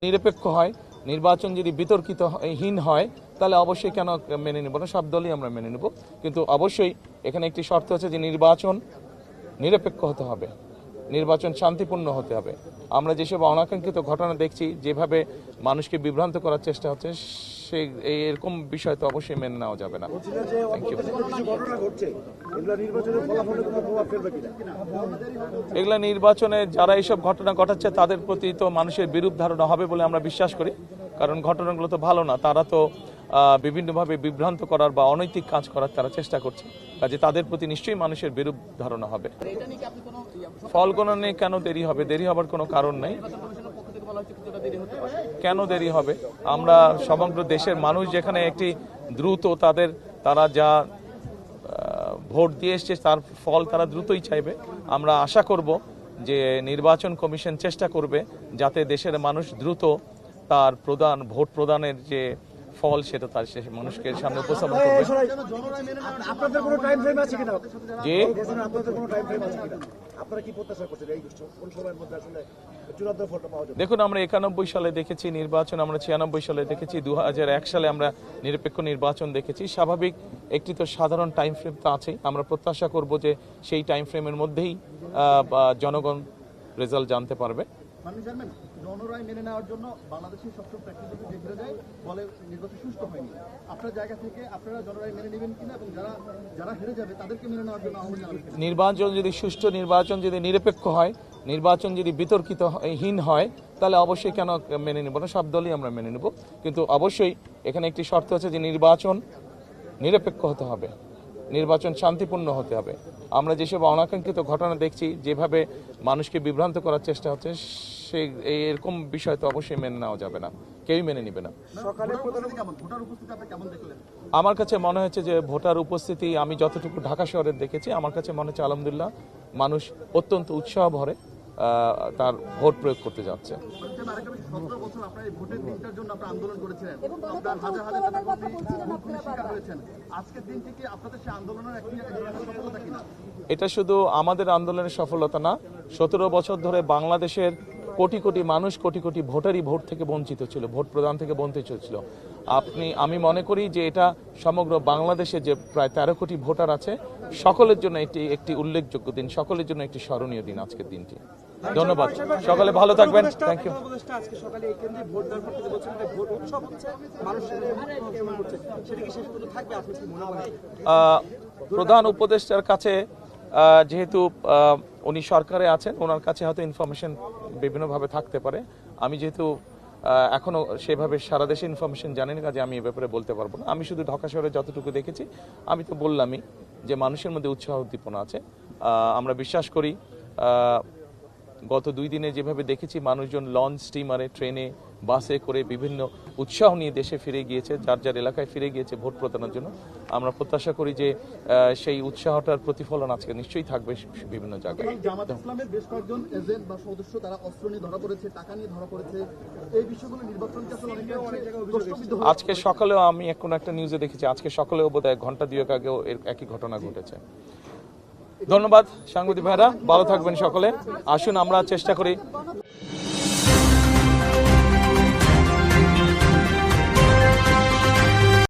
নিরপেক্ষ হয়, নির্বাচন যদি বিতর্কিতহীন হয় তাহলে অবশ্যই কেন মেনে নেব না, সব দলই আমরা মেনে নেব। কিন্তু অবশ্যই এখানে একটি শর্ত আছে যে নির্বাচন নিরপেক্ষ হতে হবে, নির্বাচন শান্তিপূর্ণ হতে হবে। আমরা যেসব অনাকাঙ্ক্ষিত ঘটনা দেখছি, যেভাবে মানুষকে বিভ্রান্ত করার চেষ্টা হচ্ছে, সেই এরকম বিষয় তো অবশ্যই মেনে নেওয়া যাবে না। এগুলা নির্বাচনে যারা এইসব ঘটনা ঘটাচ্ছে তাদের প্রতি তো মানুষের বিরূপ ধারণা হবে বলে আমরা বিশ্বাস করি, কারণ ঘটনাগুলো তো ভালো না। তারা তো বিভিন্নভাবে বিভ্রান্ত করার বা অনৈতিক কাজ করার তারা চেষ্টা করছে, কাজে তাদের প্রতি নিশ্চয়ই মানুষের বিরূপ ধারণা হবে। ফল গণনায় কেন দেরি হবে? দেরি হবার কোনো কারণ নেই। কেন দেরি হবে? আমরা সমগ্র দেশের মানুষ যেখানে একটি দ্রুত তারা যা ভোট দিয়ে এসছে তার ফল তারা দ্রুতই চাইবে। আমরা আশা করব যে নির্বাচন কমিশন চেষ্টা করবে যাতে দেশের মানুষ দ্রুত তার ভোট প্রদানের যে ফল সেটা তার মানুষকে সামনে উপস্থাপন করবে। দেখুন, আমরা 91 সালে দেখেছি নির্বাচন, আমরা 96 সালে দেখেছি, 2001 সালে আমরা নিরপেক্ষ নির্বাচন দেখেছি। স্বাভাবিক একটি তো সাধারণ টাইম ফ্রেম তো আছেই। আমরা প্রত্যাশা করব যে সেই টাইম ফ্রেমের মধ্যেই জনগণ রেজাল্ট জানতে পারবে। জনরায় মেনে নেওয়ার জন্য বাংলাদেশের সবসময় প্র্যাকটিস দেখে যায় বলে নির্বাচন সুষ্ঠু হয়নি। আপনার জায়গা থেকে আপনারা জনরায় মেনে নেবেন কিনা এবং যারা হেরে যাবে তাদেরকে মেনে নেওয়ার জন্য আহ্বান জানাবেন? নির্বাচন যদি সুষ্ঠু, নির্বাচন যদি নিরপেক্ষ হয়, নির্বাচন যদি বিতর্কিতহীন হয় তাহলে অবশ্যই কেন মেনে নেব না, সব দলই আমরা মেনে নেব। কিন্তু অবশ্যই এখানে একটি শর্ত আছে যে নির্বাচন নিরপেক্ষ হতে হবে, নির্বাচন শান্তিপূর্ণ হতে হবে। আমরা যেসব অনাকাঙ্ক্ষিত ঘটনা দেখছি, যেভাবে মানুষকে বিভ্রান্ত করার চেষ্টা হচ্ছে, সেই এরকম বিষয় তো অবশ্যই মেনে নেওয়া যাবে না, কেউই মেনে নেবে না। আমার কাছে মনে হচ্ছে যে ভোটার উপস্থিতি আমি যতটুকু ঢাকা শহরের দেখেছি, আমার কাছে মনে হচ্ছে আলহামদুলিল্লাহ মানুষ অত্যন্ত উৎসাহ ভরে তার ভোট প্রয়োগ করতে যাচ্ছে। এটা শুধু আমাদের আন্দোলনের সফলতা না, 17 বছর ধরে বাংলাদেশের কোটি কোটি মানুষ, কোটি কোটি ভোটারই ভোট থেকে বঞ্চিত ছিল, ভোট প্রদান থেকে বঞ্চিত ছিল। আমি মনে করি যে এটা সমগ্র বাংলাদেশে যে প্রায় 13 কোটি ভোটার আছে, সকলের জন্য এটি একটি উল্লেখযোগ্য দিন, সকলের জন্য একটি স্মরণীয় দিন আজকের দিনটি। ধন্যবাদ, সকালে ভালো থাকবেন। Thank you. প্রধান উপদেষ্টার কাছে যেহেতু উনি সরকারে আছেন, ওনার কাছে হয়তো ইনফরমেশন বিভিন্নভাবে থাকতে পারে। আমি যেহেতু এখনো সেভাবে সারা দেশে ইনফরমেশন জানেন, কাজে আমি এ ব্যাপারে বলতে পারবো না। আমি শুধু ঢাকা শহরে যতটুকু দেখেছি, আমি তো বললামই যে মানুষের মধ্যে উৎসাহ উদ্দীপনা আছে। আমরা বিশ্বাস করি গত 2 দিনে যেভাবে দেখেছি মানুষজন লঞ্চ, স্টিমারে, ট্রেনে, বাসে করে বিভিন্ন উৎসাহ নিয়ে দেশে ফিরে গিয়েছে, যার যার এলাকায় ফিরে গিয়েছে ভোট প্রদানের জন্য। আমরা প্রত্যাশা করি যে সেই উৎসাহটার প্রতিফলন আজকে নিশ্চয়ই থাকবে বিভিন্ন জায়গায়। জামাত ইসলামের বেশ কয়েকজন এজেন্ট বা সদস্য তারা অস্ত্র নিয়ে ধরা পড়েছে, টাকা নিয়ে ধরা পড়েছে, এই বিষয়গুলো নির্বাচনকে আসলে আজকে সকালেও আমি কোনো একটা নিউজে দেখেছি, আজকে সকালেও বোধহয় ঘন্টা 2 আগেও একই ঘটনা ঘটেছে। ধন্যবাদ সাংবাদিক ভাইরা, ভালো থাকবেন সকলে। আসুন আমরা চেষ্টা করি।